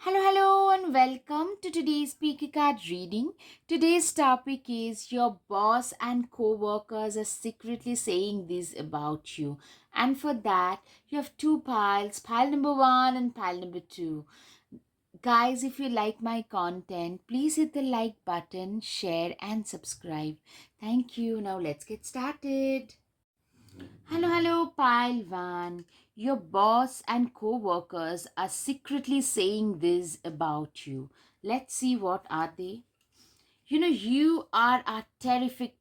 Hello, and welcome to today's Speaker Card reading. Today's topic is your boss and co-workers are secretly saying this about you. And for that, you have two piles, pile number one and pile number two. Guys, if you like my content, please hit the like button, share and subscribe. Thank you. Now let's get started. Hello, Pile One. Your boss and co workers are secretly saying this about you. Let's see what are they. You are a terrific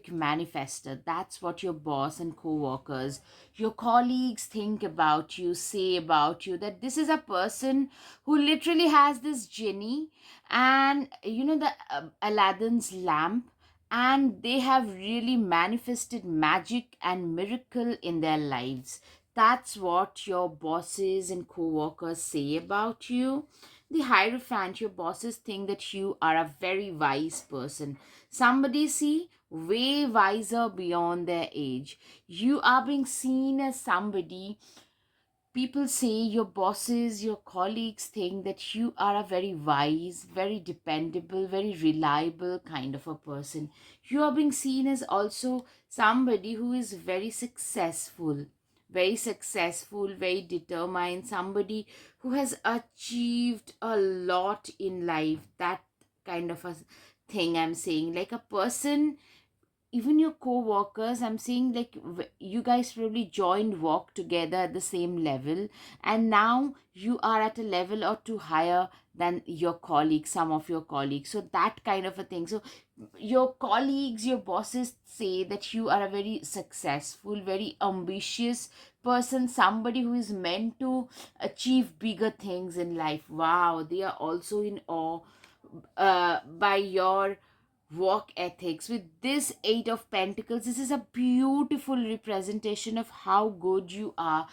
manifester. That's what your boss and co workers, your colleagues think about you, say about you. That this is a person who literally has this genie and, the Aladdin's lamp, and they have really manifested magic and miracle in their lives. That's what your bosses and co-workers say about you. The Hierophant, your bosses think that you are a very wise person. Somebody, see, way wiser beyond their age. You are being seen as somebody. People say your bosses, your colleagues think that you are a very wise, very dependable, very reliable kind of a person. You are being seen as also somebody who is very successful, very determined, somebody who has achieved a lot in life. That kind of a thing I'm saying. Like a person, even your co-workers, I'm saying, like you guys probably joined work together at the same level, and now you are at a level or two higher than your colleagues, some of your colleagues. So that kind of a thing. So your colleagues, your bosses say that you are a very successful, very ambitious person, somebody who is meant to achieve bigger things in life. Wow, they are also in awe by your work ethics. With this Eight of Pentacles, this is a beautiful representation of how good you are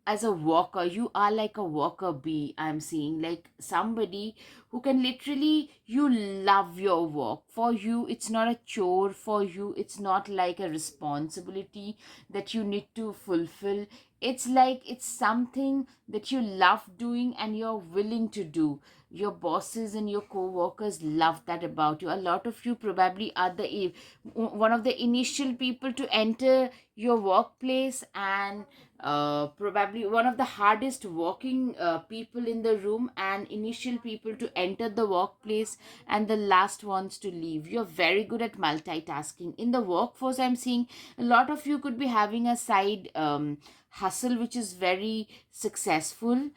as a worker. You are like a worker bee, I'm seeing, like somebody who can literally, you love your work. For you, it's not a chore. For you, it's not like a responsibility that you need to fulfill. It's like it's something that you love doing and you're willing to do. Your bosses and your co-workers love that about you. A lot of you probably are one of the initial people to enter your workplace, and probably one of the hardest working people in the room, and initial people to enter the workplace, and the last ones to leave. You're very good at multitasking in the workforce. I'm seeing a lot of you could be having a side hustle which is very successful,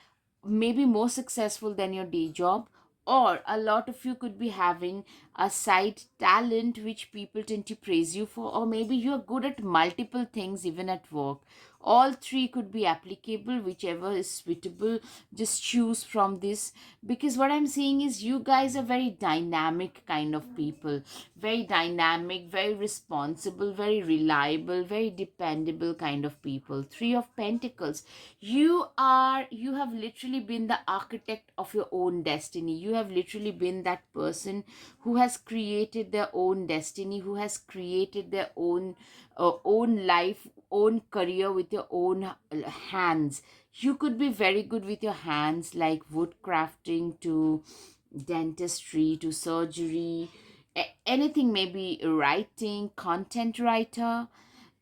maybe more successful than your day job. Or a lot of you could be having a side talent which people tend to praise you for, or maybe you're good at multiple things even at work. All three could be applicable, whichever is suitable. Just choose from this, because what I'm seeing is you guys are very dynamic kind of people, very dynamic, very responsible, very reliable, very dependable kind of people. Three of Pentacles, you have literally been the architect of your own destiny. You have literally been that person who has created their own destiny, who has created their own life, own career with your own hands. You could be very good with your hands, like wood crafting to dentistry to surgery, anything, maybe writing, content writer,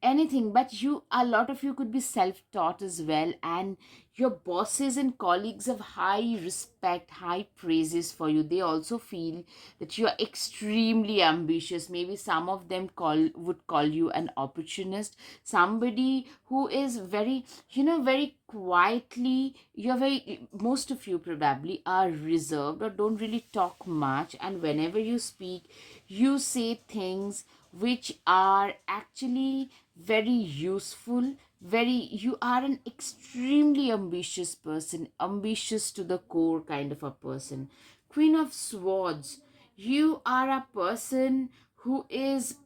anything. But you, a lot of you could be self-taught as well, and your bosses and colleagues have high respect, high praises for you. They also feel that you are extremely ambitious. Maybe some of them would call you an opportunist, somebody who is very, very quietly. You're very, most of you probably are reserved or don't really talk much, and whenever you speak, you say things which are actually very useful. Very, you are an extremely ambitious person, ambitious to the core kind of a person. Queen of Swords, you are a person who is,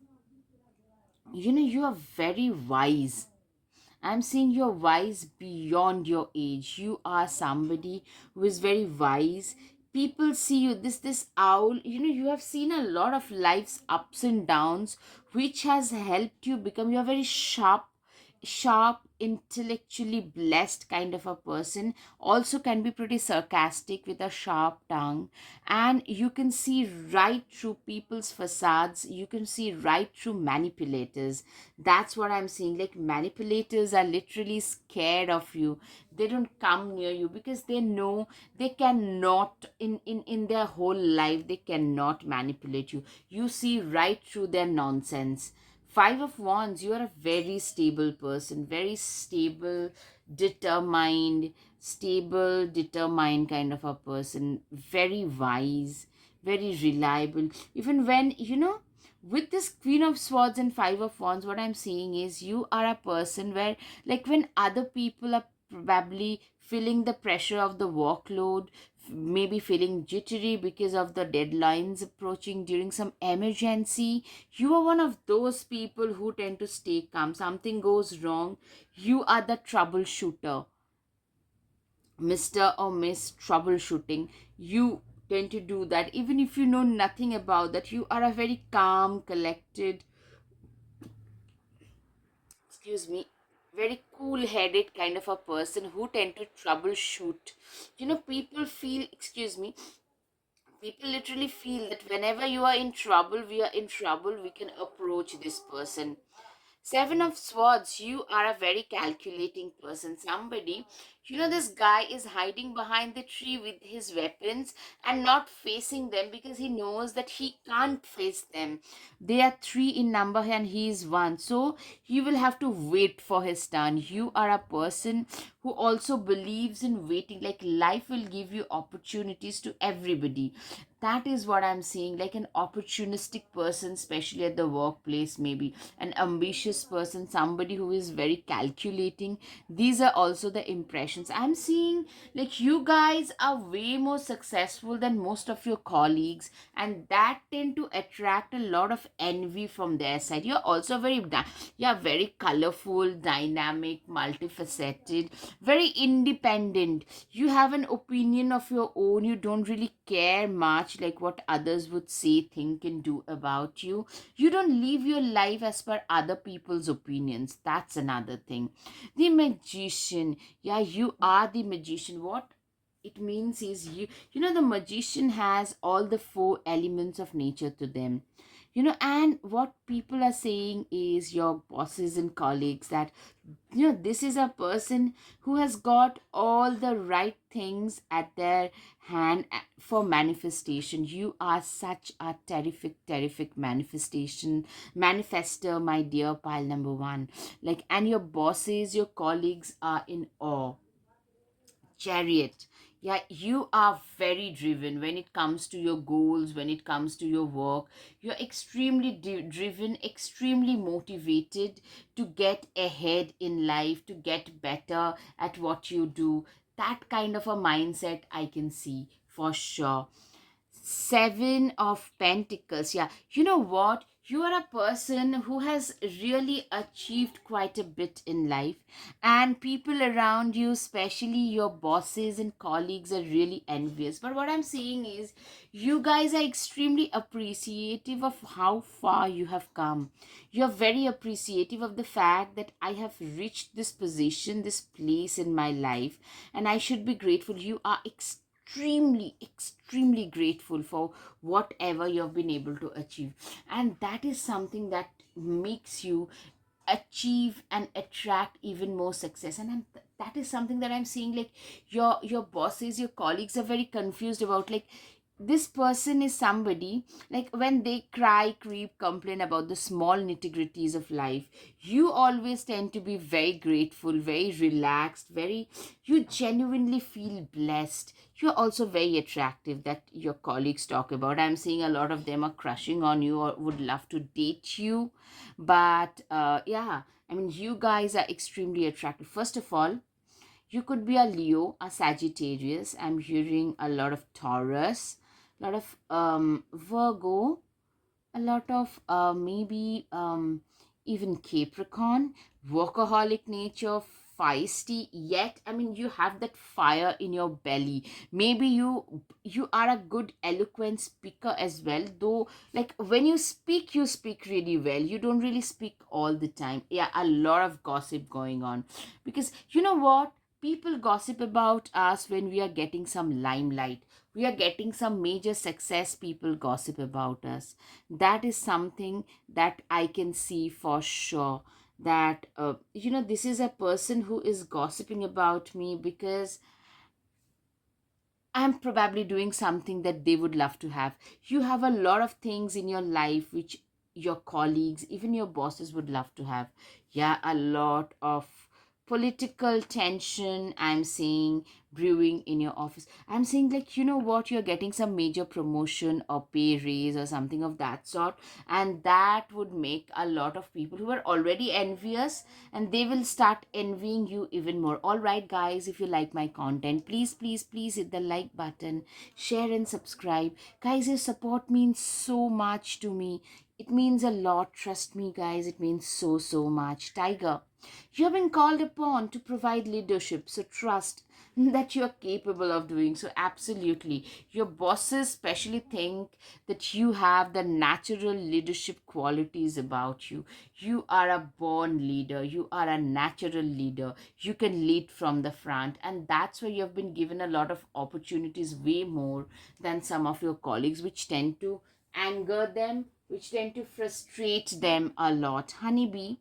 you are very wise. I'm seeing you're wise beyond your age. You are somebody who is very wise. People see you, this owl. You have seen a lot of life's ups and downs, which has helped you become. You're very sharp, intellectually blessed kind of a person also can be pretty sarcastic with a sharp tongue, and you can see right through people's facades, you can see right through manipulators. That's what I'm saying. Like, manipulators are literally scared of you. They don't come near you because they know they cannot, in their whole life, they cannot manipulate you. You see right through their nonsense. Five of Wands, you are a very stable person, very stable, determined, kind of a person, very wise, very reliable. Even when, with this Queen of Swords and Five of Wands, what I'm seeing is you are a person where, like, when other people are probably feeling the pressure of the workload, maybe feeling jittery because of the deadlines approaching during some emergency, you are one of those people who tend to stay calm. Something goes wrong, you are the troubleshooter, Mr. or Miss Troubleshooting. You tend to do that even if you know nothing about that. You are a very calm, collected, excuse me, very cool headed kind of a person who tend to troubleshoot. People feel, excuse me, people literally feel that whenever you are in trouble, we are in trouble, we can approach this person. Seven of Swords, you are a very calculating person. Somebody, this guy is hiding behind the tree with his weapons and not facing them because he knows that he can't face them. They are three in number and he is one. So he will have to wait for his turn. You are a person who also believes in waiting. Like, life will give you opportunities to everybody. That is what I'm seeing. Like, an opportunistic person, especially at the workplace, maybe an ambitious person, somebody who is very calculating. These are also the impressions I'm seeing. Like, you guys are way more successful than most of your colleagues, and that tend to attract a lot of envy from their side. You're also you're very colorful, dynamic, multifaceted, very independent. You have an opinion of your own. You don't really care much like what others would say, think, and do about you. You don't live your life as per other people's opinions. That's another thing. The Magician. Yeah, you are the magician. What it means is, the magician has all the four elements of nature to them. And what people are saying is, your bosses and colleagues, that this is a person who has got all the right things at their hand for manifestation. You are such a terrific manifester, my dear pile number one. Like, and your bosses, your colleagues are in awe. Chariot. Yeah, you are very driven when it comes to your goals, when it comes to your work. You're extremely driven, extremely motivated to get ahead in life, to get better at what you do. That kind of a mindset I can see for sure. Seven of Pentacles. Yeah, you know what? You are a person who has really achieved quite a bit in life, and people around you, especially your bosses and colleagues, are really envious. But what I'm saying is, you guys are extremely appreciative of how far you have come. You're very appreciative of the fact that I have reached this position, this place in my life, and I should be grateful. You are extremely grateful for whatever you've been able to achieve, and that is something that makes you achieve and attract even more success. And that is something that I'm seeing. Like, your bosses, your colleagues are very confused about, like, this person is somebody, like, when they cry, creep, complain about the small nitty-gritties of life, you always tend to be very grateful, very relaxed, very, you genuinely feel blessed. You're also very attractive, that your colleagues talk about. I'm seeing a lot of them are crushing on you or would love to date you. But yeah, I mean, you guys are extremely attractive. First of all, you could be a Leo, a Sagittarius. I'm hearing a lot of Taurus, a lot of Virgo, a lot of maybe even Capricorn, workaholic nature, feisty, yet I mean you have that fire in your belly. Maybe you are a good eloquent speaker as well, though like when you speak really well. You don't really speak all the time. Yeah, a lot of gossip going on, because you know what, people gossip about us when we are getting some limelight, we are getting some major success. People gossip about us. That is something that I can see for sure, that this is a person who is gossiping about me because I'm probably doing something that they would love to have. You have a lot of things in your life which your colleagues, even your bosses, would love to have. Yeah, a lot of political tension I'm seeing brewing in your office. I'm saying, like, you know what, you're getting some major promotion or pay raise or something of that sort, and that would make a lot of people who are already envious, and they will start envying you even more. All right, guys, if you like my content, please, please, please hit the like button, share and subscribe. Guys, your support means so much to me. It means a lot. Trust me, guys, it means so, so much. Tiger, you have been called upon to provide leadership, so trust that you are capable of doing so. Absolutely. Your bosses especially think that you have the natural leadership qualities about you. You are a born leader, you are a natural leader, you can lead from the front, and that's why you have been given a lot of opportunities, way more than some of your colleagues, which tend to anger them, which tend to frustrate them a lot. Honeybee,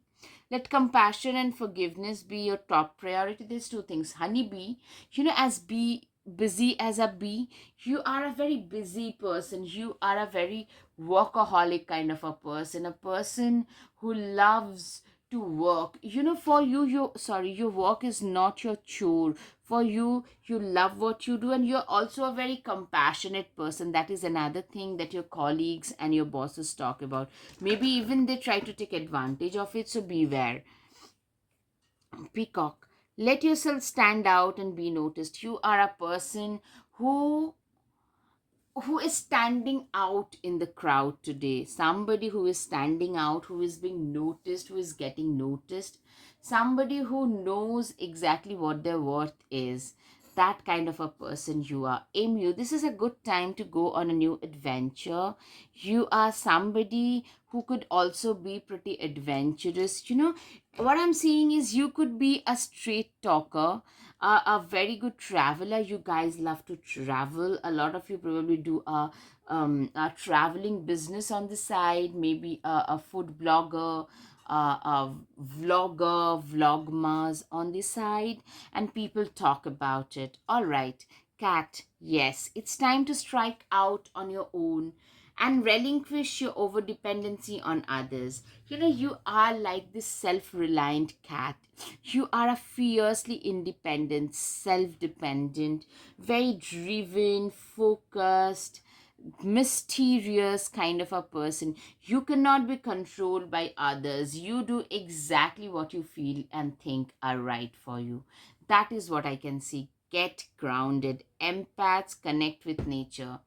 let compassion and forgiveness be your top priority. There's two things. Honeybee, as bee, busy as a bee, you are a very busy person. You are a very workaholic kind of a person, a person who loves to work. For you, your work is not your chore. For you, you love what you do, and you're also a very compassionate person. That is another thing that your colleagues and your bosses talk about. Maybe even they try to take advantage of it, so beware. Peacock, let yourself stand out and be noticed. You are a person who is standing out in the crowd today. Somebody who is standing out, who is being noticed, who is getting noticed. Somebody who knows exactly what their worth is. That kind of a person you are. Emu, this is a good time to go on a new adventure. You are somebody who could also be pretty adventurous. What I'm seeing is you could be a straight talker, a very good traveler. You guys love to travel. A lot of you probably do a traveling business on the side, maybe a food blogger, a vlogger, vlogmas on the side, and people talk about it. All right, Cat, yes, it's time to strike out on your own and relinquish your over dependency on others. You are like this self reliant cat. You are a fiercely independent, self dependent, very driven, focused, mysterious kind of a person. You cannot be controlled by others. You do exactly what you feel and think are right for you. That is what I can see. Get grounded. Empaths connect with nature.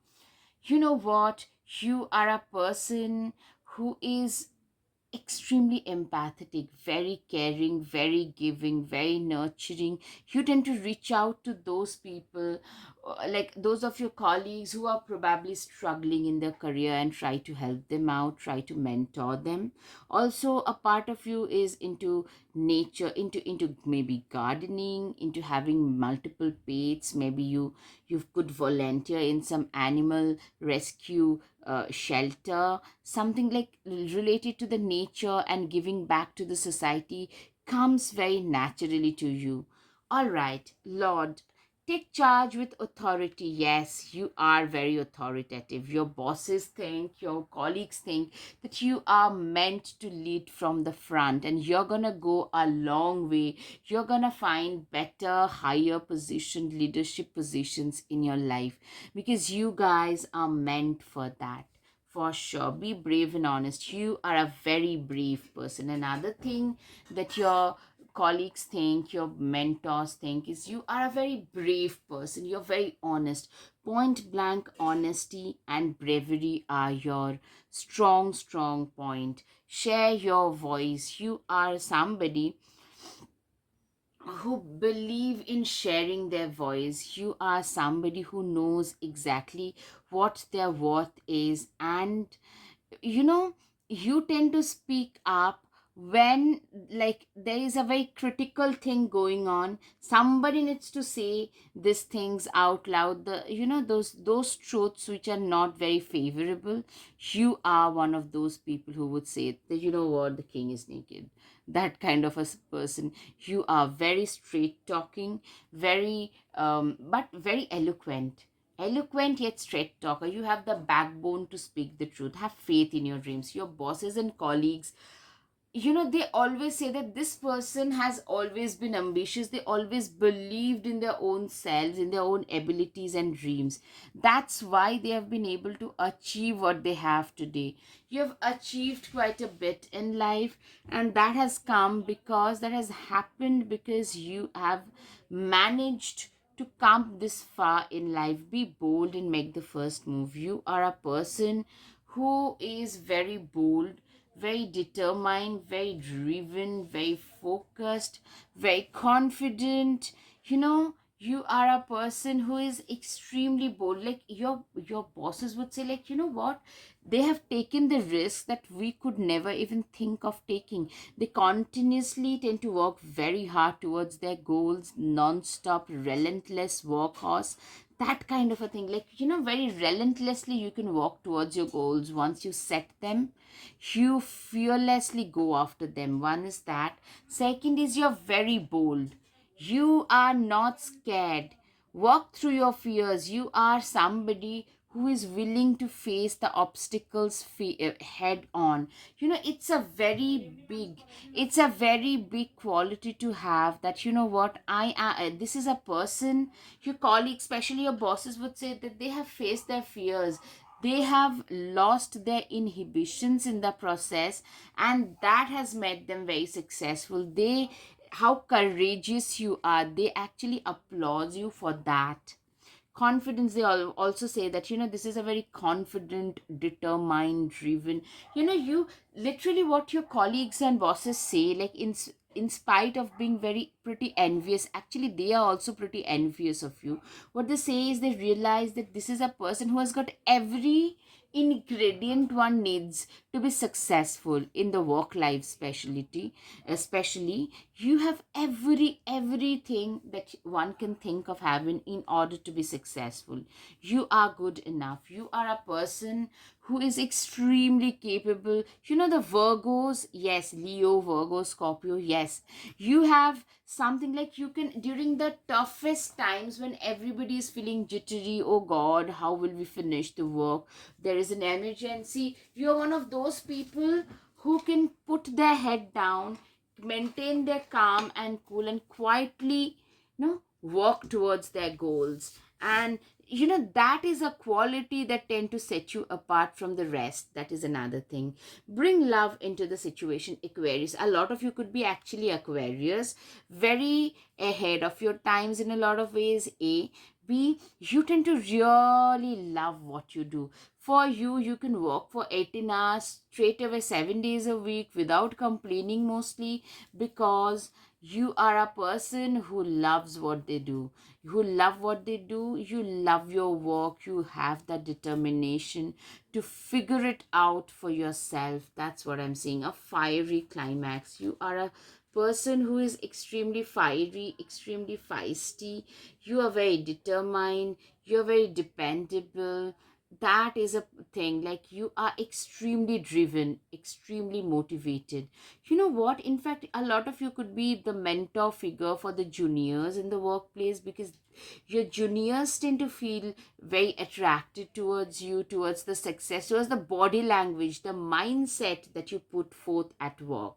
You know what? You are a person who is extremely empathetic, very caring, very giving, very nurturing. You tend to reach out to those people, like those of your colleagues who are probably struggling in their career, and try to help them out, try to mentor them. Also, a part of you is into nature, into maybe gardening, into having multiple pets. Maybe you could volunteer in some animal rescue shelter, something like related to the nature and giving back to the society comes very naturally to you. All right, Lord, take charge with authority. Yes, you are very authoritative. Your bosses think, your colleagues think that you are meant to lead from the front, and you're gonna go a long way. You're gonna find better, higher positioned leadership positions in your life, because you guys are meant for that. For sure. Be brave and honest. You are a very brave person. Another thing that your colleagues think, your mentors think, is you are a very brave person. You're very honest. Point blank honesty and bravery are your strong, strong point. Share your voice. You are somebody who believe in sharing their voice. You are somebody who knows exactly what their worth is, and you know, you tend to speak up when, like, there is a very critical thing going on. Somebody needs to say these things out loud, the, you know, those truths which are not very favorable. You are one of those people who would say that, you know what, the king is naked. That kind of a person. You are very straight talking, very but very eloquent yet straight talker. You have the backbone to speak the truth. Have faith in your dreams. Your bosses and colleagues, you know, they always say that this person has always been ambitious. They always believed in their own selves, in their own abilities and dreams. That's why they have been able to achieve what they have today. You have achieved quite a bit in life, and that has come because that has happened because you have managed to come this far in life. Be bold and make the first move. You are a person who is very bold, very determined, very driven, very focused, very confident. You know, you are a person who is extremely bold. Like your bosses would say, like, you know what? They have taken the risk that we could never even think of taking. They continuously tend to work very hard towards their goals, non-stop, relentless workhorse. That kind of a thing. Like, you know, very relentlessly you can walk towards your goals once you set them. You fearlessly go after them. One is that. Second is you're very bold. You are not scared. Walk through your fears. You are somebody who is willing to face the obstacles head on. You know, it's a very big quality to have, that, you know what, this is a person. Your colleagues, especially your bosses, would say that they have faced their fears. They have lost their inhibitions in the process, and that has made them very successful. They, how courageous you are, they actually applaud you for that. Confidence, they also say that, you know, this is a very confident, determined, driven. You know, you literally, what your colleagues and bosses say, like, in spite of being very pretty envious, actually they are also pretty envious of you. What they say is they realize that this is a person who has got every ingredient one needs to be successful in the work life specialty. Especially, you have everything that one can think of having in order to be successful. You are good enough. You are a person who is extremely capable. You know, the Virgos, yes, Leo, Virgo, Scorpio, yes, you have something like, you can, during the toughest times when everybody is feeling jittery, oh god, how will we finish the work, there is an emergency, you're one of those people who can put their head down, maintain their calm and cool, and quietly, you know, work towards their goals. And you know, that is a quality that tend to set you apart from the rest. That is another thing. Bring love into the situation, Aquarius. A lot of you could be actually Aquarius, very ahead of your times in a lot of ways. A, B, you tend to really love what you do. For you, you can work for 18 hours straight away, 7 days a week without complaining, mostly because you are a person who loves what they do. You love what they do, you love your work, you have that determination to figure it out for yourself. That's what I'm saying. A fiery climax. You are a person who is extremely fiery, extremely feisty. You are very determined, you're very dependable. That is a thing. Like, you are extremely driven, extremely motivated. You know what, in fact, a lot of you could be the mentor figure for the juniors in the workplace, because your juniors tend to feel very attracted towards you, towards the success, towards the body language, the mindset that you put forth at work.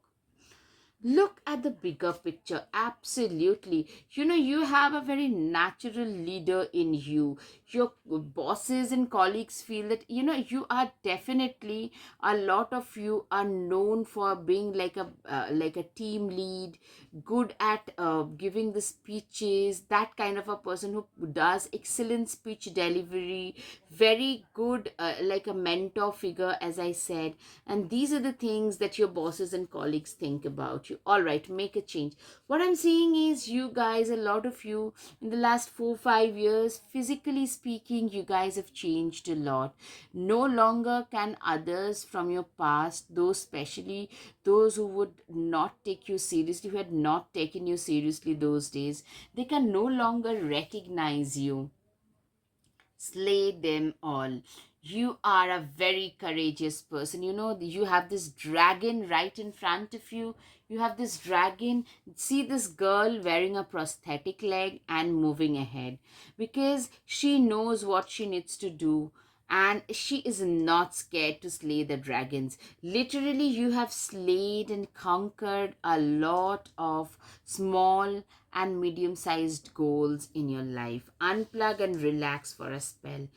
Look at the bigger picture. Absolutely. You know, you have a very natural leader in you. Your bosses and colleagues feel that, you know, you are definitely, a lot of you are known for being like a team lead, good at giving the speeches, that kind of a person who does excellent speech delivery, very good, like a mentor figure, as I said. And these are the things that your bosses and colleagues think about. you. All right, make a change. What I'm saying is, you guys, a lot of you in the last 4 5 years, physically speaking, you guys have changed a lot. No longer can others from your past, those especially those who would not take you seriously, who had not taken you seriously those days, they can no longer recognize you. Slay them all. You are a very courageous person. You know, you have this dragon right in front of you. You have this dragon. See this girl wearing a prosthetic leg and moving ahead because she knows what she needs to do, and she is not scared to slay the dragons. Literally, you have slayed and conquered a lot of small and medium sized goals in your life. Unplug and relax for a spell.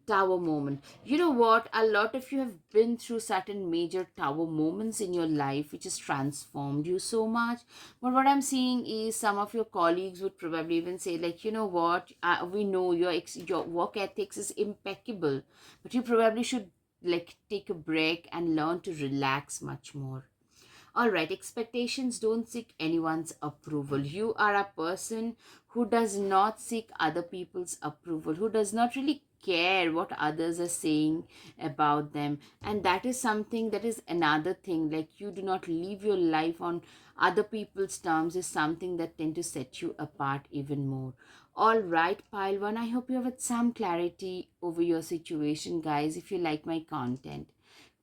Tower moment. You know what? A lot of you have been through certain major tower moments in your life, which has transformed you so much. But what I'm seeing is some of your colleagues would probably even say, like, you know what? We know your work ethics is impeccable, but you probably should like take a break and learn to relax much more. All right, expectations don't seek anyone's approval. You are a person who does not seek other people's approval, who does not really care what others are saying about them. And that is something, that is another thing. Like, you do not live your life on other people's terms, is something that tend to set you apart even more. All right, pile one. I hope you have had some clarity over your situation, guys. If you like my content,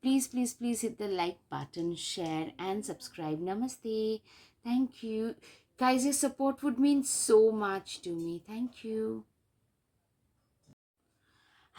please hit the like button, share, and subscribe. Namaste. Thank you. Guys, your support would mean so much to me. Thank you.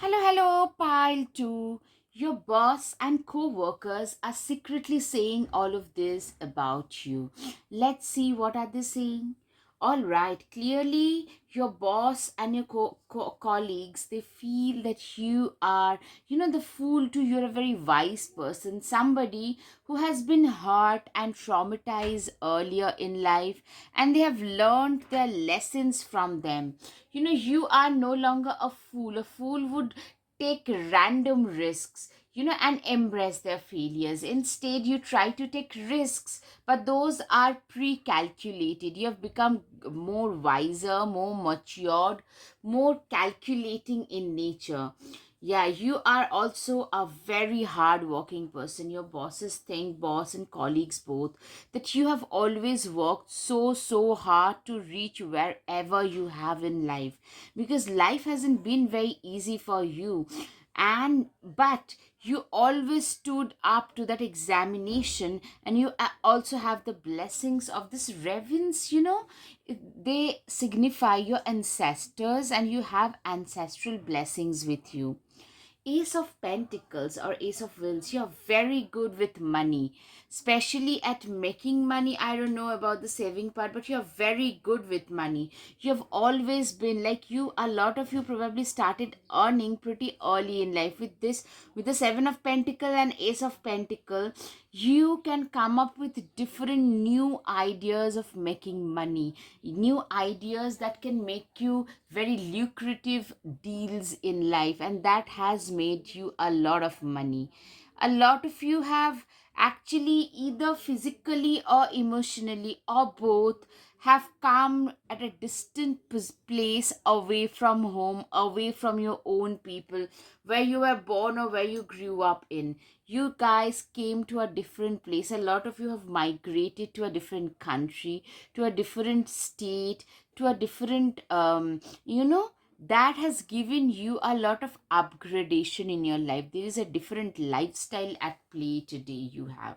Hello, pile 2. Your boss and co workers are secretly saying all of this about you. Let's see, what are they saying? All right, clearly your boss and your colleagues, they feel that you are, the fool too. You're a very wise person, somebody who has been hurt and traumatized earlier in life, and they have learned their lessons from them. You are no longer a fool. A fool would take random risks, and embrace their failures. Instead, you try to take risks, but those are pre-calculated. You have become more wiser, more matured, more calculating in nature. Yeah, you are also a very hard working person. Your bosses think, boss and colleagues both, that you have always worked so hard to reach wherever you have in life, because life hasn't been very easy for you. And but you always stood up to that examination, and you also have the blessings of this ravens. They signify your ancestors, and you have ancestral blessings with you. Ace of Pentacles or Ace of Wands, you're very good with money, especially at making money. I don't know about the saving part, but you're very good with money. You have always been like, a lot of you probably started earning pretty early in life with this, with the Seven of Pentacle and Ace of Pentacle. You can come up with different new ideas of making money, new ideas that can make you very lucrative deals in life, and that has made you a lot of money. A lot of you have actually, either physically or emotionally or both, have come at a distant place, away from home, away from your own people, where you were born or where you grew up in. You guys came to a different place. A lot of you have migrated to a different country, to a different state, to a different that has given you a lot of upgradation in your life. There is a different lifestyle at play today. You have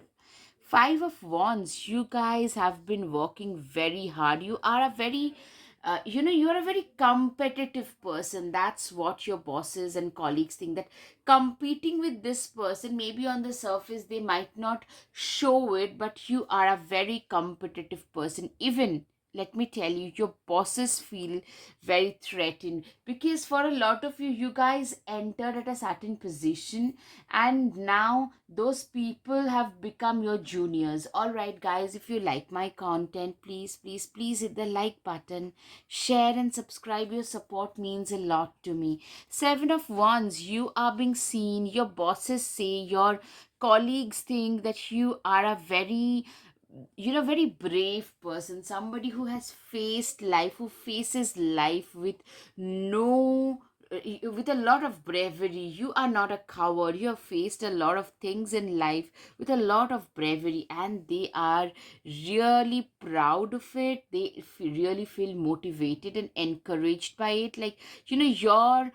Five of Wands. You guys have been working very hard. You are a very you are a very competitive person. That's what your bosses and colleagues think, that competing with this person, maybe on the surface they might not show it, but you are a very competitive person. Even, let me tell you, your bosses feel very threatened, because for a lot of you, you guys entered at a certain position, and now those people have become your juniors. All right, guys, if you like my content, please hit the like button, share and subscribe. Your support means a lot to me. Seven of Wands, you are being seen. Your bosses say, your colleagues think that you are a very very brave person, somebody who has faced life, who faces life with no with a lot of bravery. You are not a coward. You have faced a lot of things in life with a lot of bravery, and they are really proud of it. They really feel motivated and encouraged by it. Like, your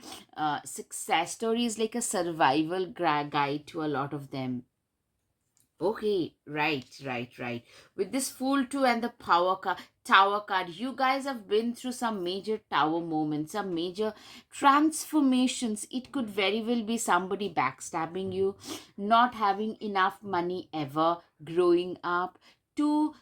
success story is like a survival guide to a lot of them. Okay, right, right, right. With this Fool 2 and the Tower card, you guys have been through some major tower moments, some major transformations. It could very well be somebody backstabbing you, not having enough money ever growing up, to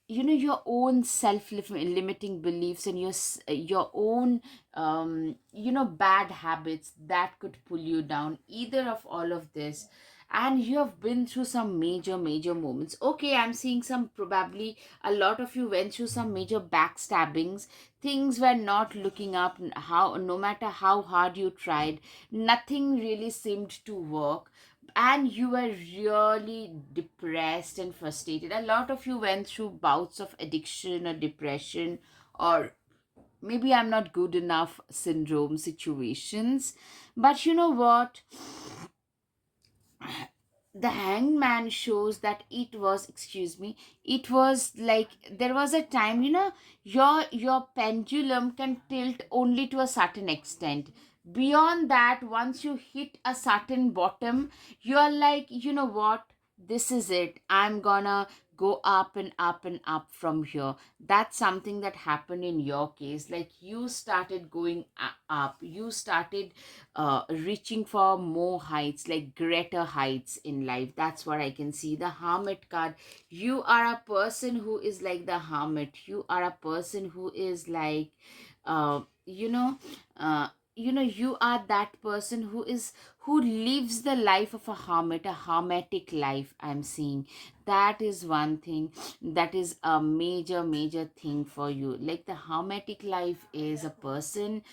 your own self-limiting beliefs, and your own bad habits that could pull you down. Either of all of this, and you have been through some major moments. Okay, I'm seeing some, probably a lot of you went through some major backstabbings. Things were not looking up. How, no matter how hard you tried, nothing really seemed to work, and you were really depressed and frustrated. A lot of you went through bouts of addiction or depression, or maybe I'm not good enough syndrome situations. But you know what? The Hanged Man shows that it was, excuse me, it was like there was a time, your pendulum can tilt only to a certain extent. Beyond that, once you hit a certain bottom, you're like, you know what, this is it, I'm gonna go up and up and up from here. That's something that happened in your case. Like, you started going up, you started reaching for more heights, like greater heights in life. That's what I can see. The Hermit card, you are a person who is like the Hermit. You are a person who is like, uh, you know you are that person who lives the life of a hermit, a hermetic life. I'm seeing that is one thing, that is a major thing for you. Like, the hermetic life is a person,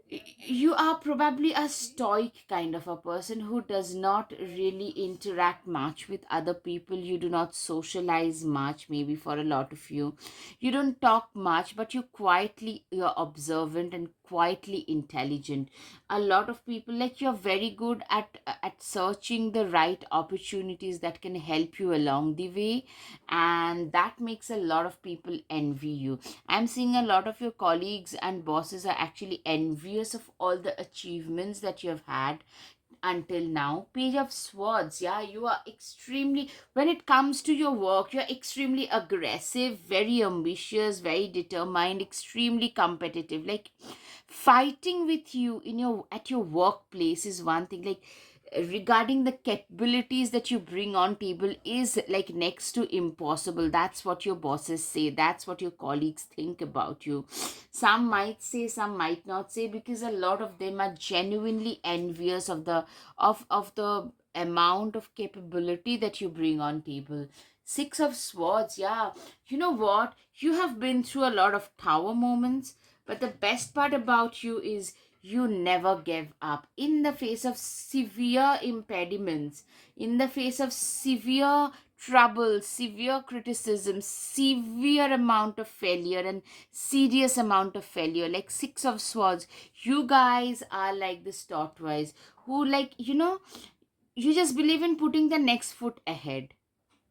you are probably a stoic kind of a person who does not really interact much with other people. You do not socialize much, maybe for a lot of you. You don't talk much, but you're observant and quietly intelligent. A lot of people, like, you're very good at searching the right opportunities that can help you along the way, and that makes a lot of people envy you. I'm seeing a lot of your colleagues and bosses are actually envious of all the achievements that you have had until now. Page of Swords, yeah, you are extremely, when it comes to your work, you're extremely aggressive, very ambitious, very determined, extremely competitive. Like, fighting with you in your at your workplace is one thing. Like, regarding the capabilities that you bring on table is like next to impossible. That's what your bosses say, that's what your colleagues think about you. Some might say, some might not say, because a lot of them are genuinely envious of the amount of capability that you bring on table. Six of Swords, yeah, you know what, you have been through a lot of tower moments, but the best part about you is you never give up in the face of severe impediments, in the face of severe trouble, severe criticism, severe amount of failure, and serious amount of failure. Like Six of Swords, you guys are like this tortoise who, like, you just believe in putting the next foot ahead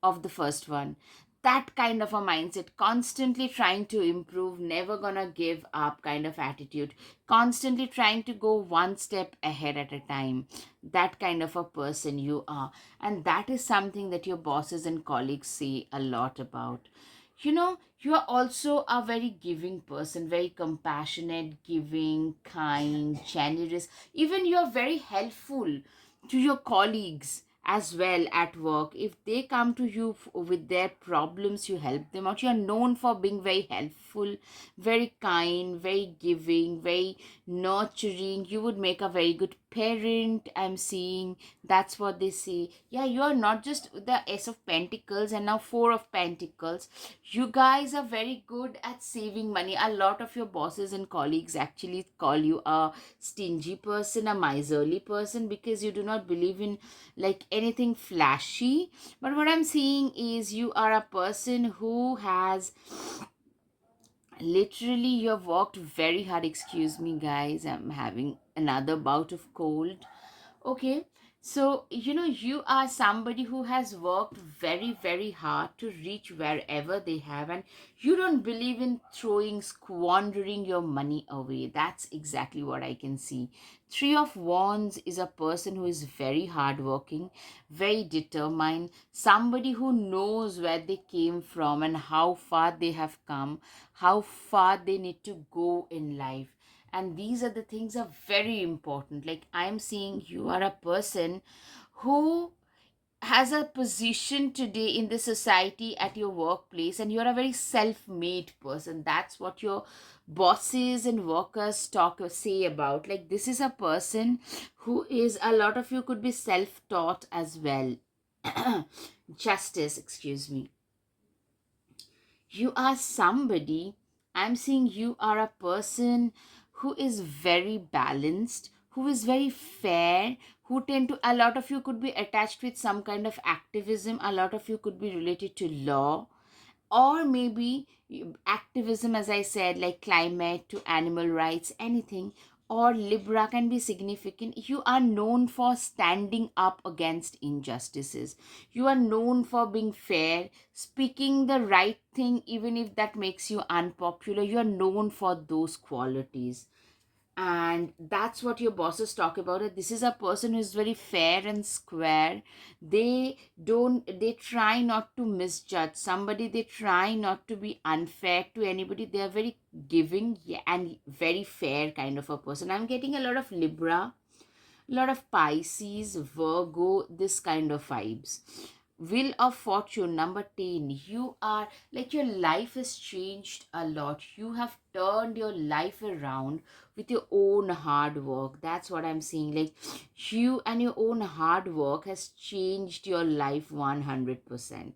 of the first one. That kind of a mindset, constantly trying to improve, never gonna give up kind of attitude, constantly trying to go one step ahead at a time. That kind of a person you are. And that is something that your bosses and colleagues say a lot about. You are also a very giving person, very compassionate, giving, kind, generous. Even you are very helpful to your colleagues as well at work. If they come to you with their problems, you help them out. You are known for being very helpful, very kind, very giving, very nurturing. You would make a very good parent, I'm seeing. That's what they say. Yeah, you are not just the S of Pentacles and now Four of Pentacles. You guys are very good at saving money. A lot of your bosses and colleagues actually call you a stingy person, a miserly person, because you do not believe in like anything flashy. But what I'm seeing is you are a person who has literally, you have worked very hard. Excuse me, guys, I'm having another bout of cold. Okay, so you are somebody who has worked very, very hard to reach wherever they have, and you don't believe in squandering your money away. That's exactly what I can see. Three of Wands is a person who is very hardworking, very determined, somebody who knows where they came from and how far they have come, how far they need to go in life. And these are the things are very important. Like, I'm seeing you are a person who has a position today in the society at your workplace, and you're a very self-made person. That's what your bosses and workers talk or say about. Like, this is a person who is, a lot of you could be self-taught as well. Justice, excuse me. You are somebody, I'm seeing you are a person who is very balanced, who is very fair, who tend to, a lot of you could be attached with some kind of activism, a lot of you could be related to law, or maybe activism, as I said, like climate to animal rights, anything. Or Libra can be significant. You are known for standing up against injustices. You are known for being fair, speaking the right thing even if that makes you unpopular. You are known for those qualities, and that's what your bosses talk about it. This is a person who is very fair and square. They try not to misjudge somebody, they try not to be unfair to anybody. They are very giving, yeah, and very fair kind of a person. I'm getting a lot of Libra, a lot of Pisces, Virgo, this kind of vibes. Wheel of Fortune number 10. You are like, your life has changed a lot. You have turned your life around with your own hard work. That's what I'm seeing. Like, you and your own hard work has changed your life 100%.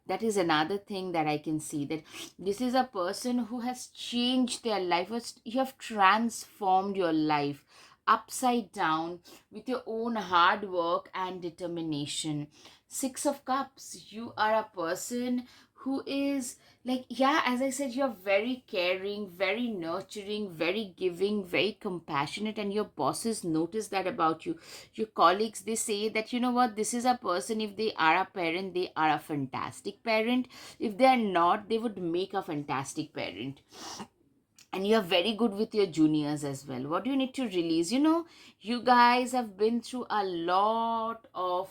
That is another thing that I can see, that this is a person who has changed their life. You have transformed your life upside down with your own hard work and determination. Six of Cups, you are a person who is like, yeah, as I said, you're very caring, very nurturing, very giving, very compassionate, and your bosses notice that about you. Your colleagues, they say that, you know what, this is a person, if they are a parent, they are a fantastic parent. If they are not, they would make a fantastic parent. And you are very good with your juniors as well. What do you need to release? You guys have been through a lot of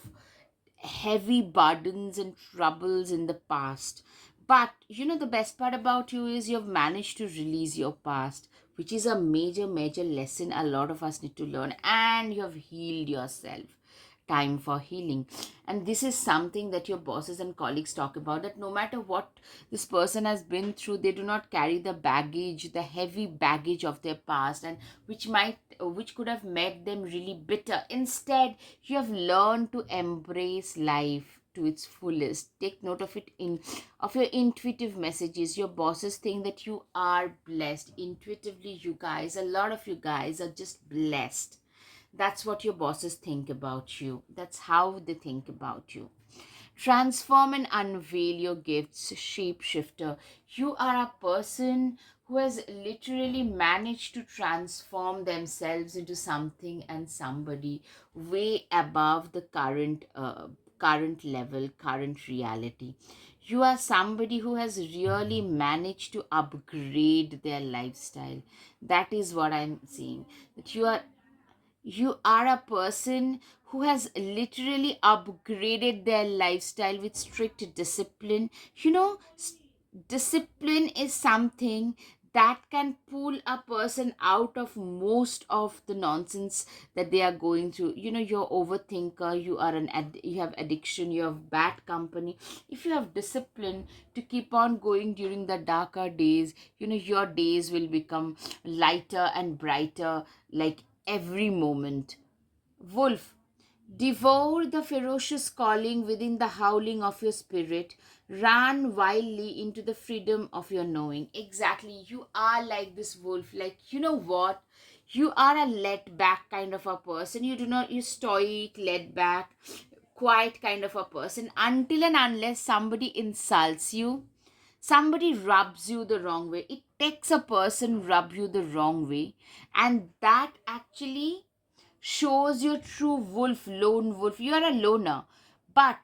heavy burdens and troubles in the past. But the best part about you is you've managed to release your past, which is a major, major lesson a lot of us need to learn. And you have healed yourself. Time for healing. And this is something that your bosses and colleagues talk about, that no matter what this person has been through, they do not carry the baggage, the heavy baggage of their past, and which could have made them really bitter. Instead, you have learned to embrace life to its fullest. Take note of it, in of your intuitive messages. Your bosses think that you are blessed intuitively. You guys, a lot of you guys are just blessed. That's what your bosses think about you. That's how they think about you. Transform and unveil your gifts, shapeshifter. You are a person who has literally managed to transform themselves into something and somebody way above the current level, current reality. You are somebody who has really managed to upgrade their lifestyle. That is what I'm seeing. That you are a person who has literally upgraded their lifestyle with strict discipline. Discipline is something that can pull a person out of most of the nonsense that they are going through. You're overthinker, you have addiction, you have bad company. If you have discipline to keep on going during the darker days, your days will become lighter and brighter, like every moment. Wolf, devour the ferocious calling within the howling of your spirit. Run wildly into the freedom of your knowing. Exactly. You are like this wolf. Like, you know what? You are a let back kind of a person. You stoic, let back, quiet kind of a person until and unless somebody insults you, somebody rubs you the wrong way. It takes a person rub you the wrong way, and that actually shows your true wolf, lone wolf. You are a loner. But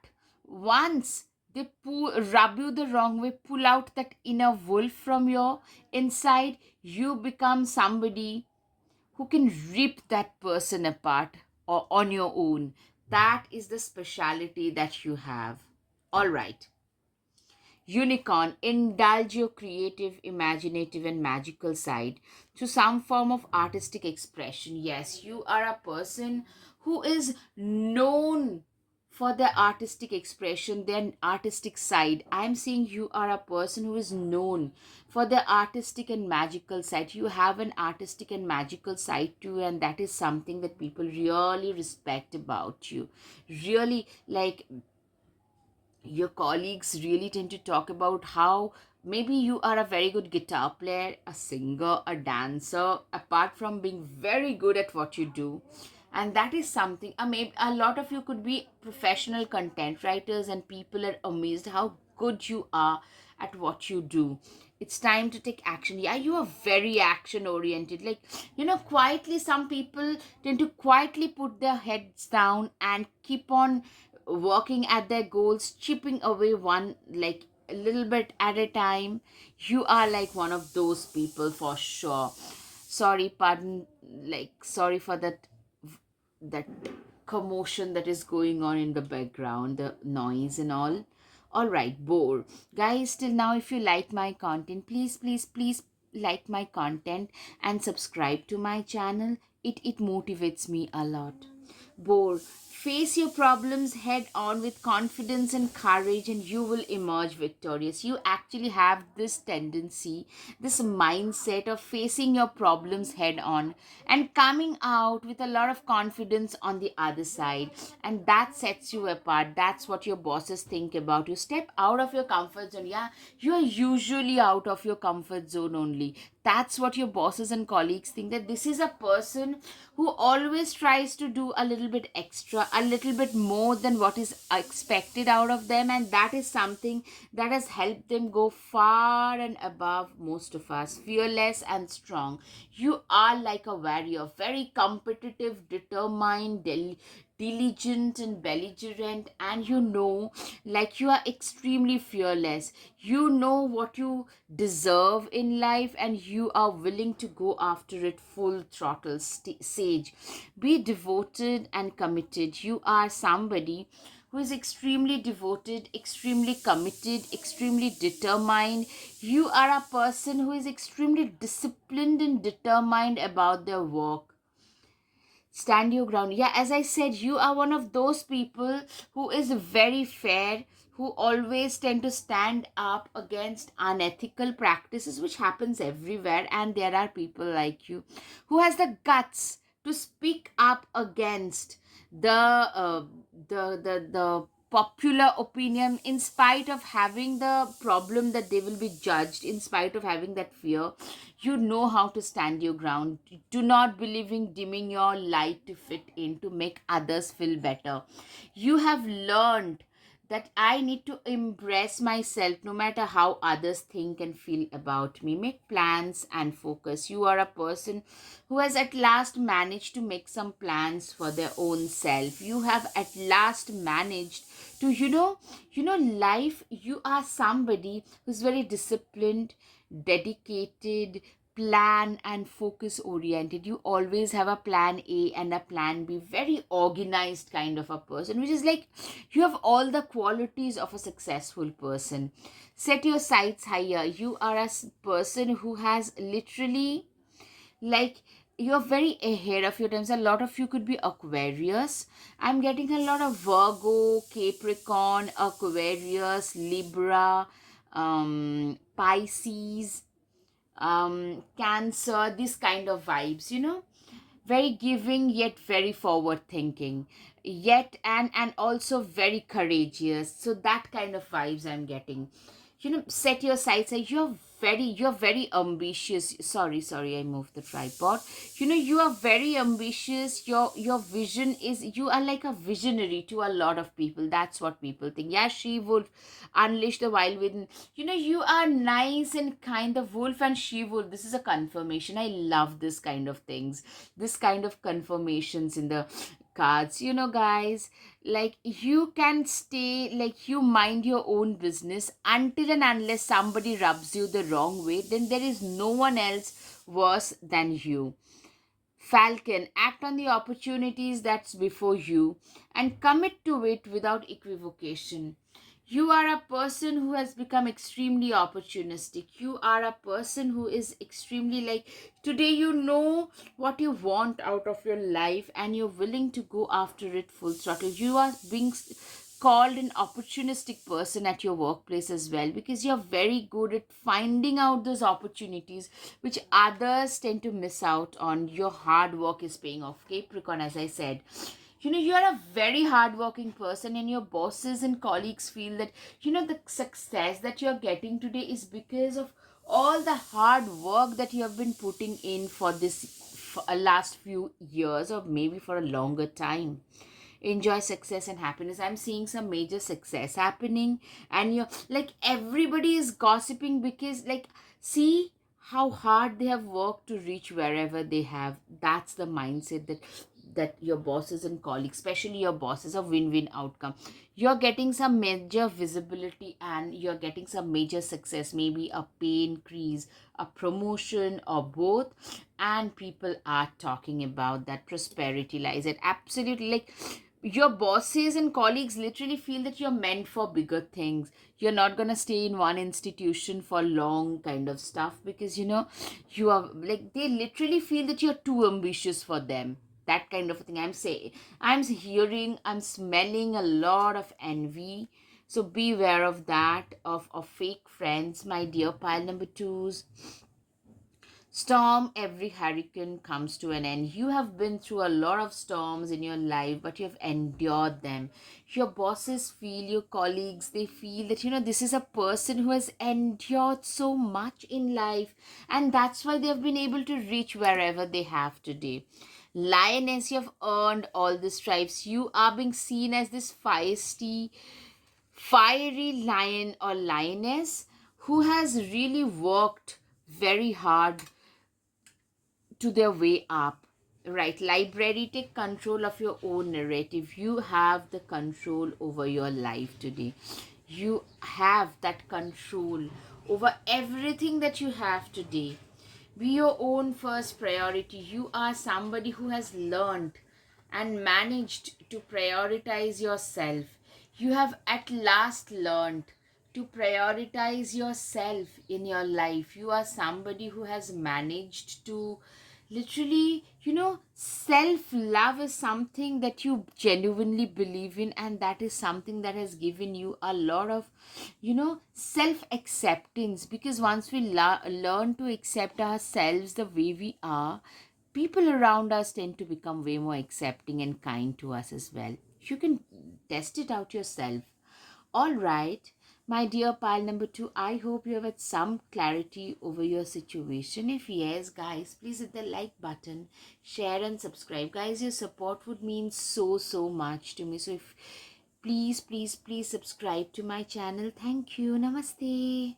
once they rub you the wrong way, pull out that inner wolf from your inside, you become somebody who can rip that person apart or on your own. That is the speciality that you have. All right. Unicorn, indulge your creative, imaginative, and magical side to some form of artistic expression. Yes, you are a person who is known for their artistic expression, their artistic side. I'm saying you are a person who is known for their artistic and magical side. You have an artistic and magical side too, and that is something that people really respect about you. Really, like, your colleagues really tend to talk about how maybe you are a very good guitar player, a singer, a dancer, apart from being very good at what you do. And that is something, maybe a lot of you could be professional content writers, and people are amazed how good you are at what you do. It's time to take action. Yeah, you are very action oriented. Like, quietly, some people tend to quietly put their heads down and keep on working at their goals, chipping away one, like a little bit at a time. You are like one of those people for sure. Sorry, pardon, like, sorry for that commotion that is going on in the background, the noise and all. All right, bore. Guys, till now, if you like my content, please, please, please like my content and subscribe to my channel. It motivates me a lot. Bore. Face your problems head on with confidence and courage, and you will emerge victorious. You actually have this tendency, this mindset of facing your problems head on and coming out with a lot of confidence on the other side. And that sets you apart. That's what your bosses think about you. Step out of your comfort zone. Yeah, you are usually out of your comfort zone only. That's what your bosses and colleagues think, that this is a person who always tries to do a little bit extra, a little bit more than what is expected out of them. And that is something that has helped them go far and above most of us. Fearless and strong. You are like a warrior, very competitive, determined, diligent and belligerent, and like, you are extremely fearless. You know what you deserve in life, and you are willing to go after it full throttle. Sage, be devoted and committed. You are somebody who is extremely devoted, extremely committed, extremely determined. You are a person who is extremely disciplined and determined about their work. Stand your ground. Yeah, as I said, you are one of those people who is very fair, who always tend to stand up against unethical practices, which happens everywhere. And there are people like you who has the guts to speak up against the popular opinion, in spite of having the problem that they will be judged, in spite of having that fear. You know how to stand your ground. Do not believe in dimming your light to fit in, to make others feel better. You have learned that I need to embrace myself no matter how others think and feel about me. Make plans and focus. You are a person who has at last managed to make some plans for their own self. You have at last managed to, life. You are somebody who's very disciplined, dedicated, plan and focus oriented. You always have a plan A and a plan B, very organized kind of a person, which is like you have all the qualities of a successful person. Set your sights higher. You are a person who has literally, like, you're very ahead of your times. A lot of you could be Aquarius. I'm getting a lot of Virgo, Capricorn, Aquarius, Libra, Pisces, Cancer, this kind of vibes, very giving yet very forward thinking, yet and also very courageous. So that kind of vibes I'm getting. Set your sights. You're very ambitious. Sorry, I moved the tripod. You are very ambitious. Your vision is, you are like a visionary to a lot of people. That's what people think. Yeah, she would unleash the wild within. You are nice and kind. The wolf and she wolf, this is a confirmation. I love this kind of things, this kind of confirmations in the cards, guys. Like, you can stay, like, you mind your own business until and unless somebody rubs you the wrong way, then there is no one else worse than you. Falcon, act on the opportunities that's before you and commit to it without equivocation. You are a person who has become extremely opportunistic. You are a person who is extremely, like, today you know what you want out of your life and you're willing to go after it full throttle. You are being called an opportunistic person at your workplace as well, because you're very good at finding out those opportunities which others tend to miss out on. Your hard work is paying off, Capricorn, as I said. You're a very hardworking person, and your bosses and colleagues feel that, the success that you're getting today is because of all the hard work that you have been putting in for this, last few years, or maybe for a longer time. Enjoy success and happiness. I'm seeing some major success happening, and you're like, everybody is gossiping because, like, see how hard they have worked to reach wherever they have. That's the mindset that your bosses and colleagues, especially your bosses, a win-win outcome. You're getting some major visibility and you're getting some major success, maybe a pay increase, a promotion, or both. And people are talking about that. Prosperity lies at absolutely, like, your bosses and colleagues literally feel that you're meant for bigger things. You're not going to stay in one institution for long kind of stuff, because you are, like, they literally feel that you're too ambitious for them. That kind of thing I'm saying. I'm smelling a lot of envy. So beware of that, of fake friends, my dear pile number twos. Storm, every hurricane comes to an end. You have been through a lot of storms in your life, but you have endured them. Your bosses feel, your colleagues, they feel that, this is a person who has endured so much in life, and that's why they have been able to reach wherever they have today. Lioness, you have earned all the stripes. You are being seen as this feisty, fiery lion or lioness who has really worked very hard to their way up. Right, library, take control of your own narrative. You have the control over your life today. You have that control over everything that you have today. Be your own first priority. You are somebody who has learned and managed to prioritize yourself. You have at last learned to prioritize yourself in your life. You are somebody who has managed to literally, self love is something that you genuinely believe in, and that is something that has given you a lot of, self acceptance. Because once we learn to accept ourselves the way we are, people around us tend to become way more accepting and kind to us as well. You can test it out yourself. All right, my dear pile number two, I hope you have had some clarity over your situation. If yes, guys, please hit the like button, share and subscribe. Guys, your support would mean so, so much to me. So if please, please, please subscribe to my channel. Thank you. Namaste.